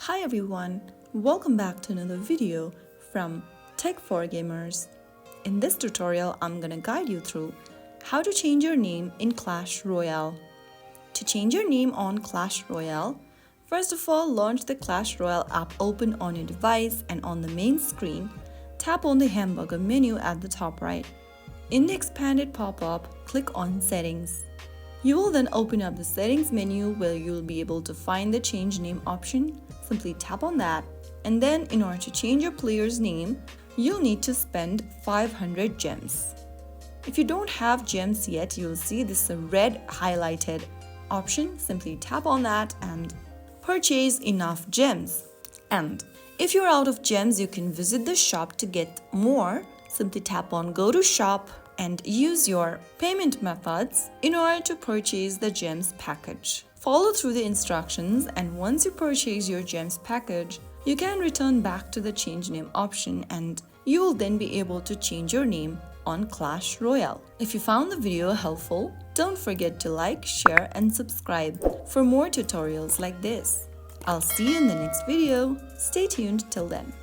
Hi everyone, welcome back to another video from Tech for Gamers. In this tutorial, I'm gonna guide you through how to change your name in Clash Royale. To change your name on Clash Royale, first of all, launch the Clash Royale app open on your device and on the main screen, tap on the hamburger menu at the top right. In the expanded pop-up, click on Settings. You will then open up the Settings menu where you will be able to find the Change Name option. Simply tap on that, and then in order to change your player's name, you'll need to spend 500 gems. If you don't have gems yet, you'll see this red highlighted option. Simply tap on that and purchase enough gems. And if you're out of gems, you can visit the shop to get more. Simply tap on Go to Shop and use your payment methods in order to purchase the gems package. Follow through the instructions, and once you purchase your gems package, you can return back to the change name option and you will then be able to change your name on Clash Royale. If you found the video helpful, don't forget to like, share and subscribe for more tutorials like this. I'll see you in the next video. Stay tuned till then.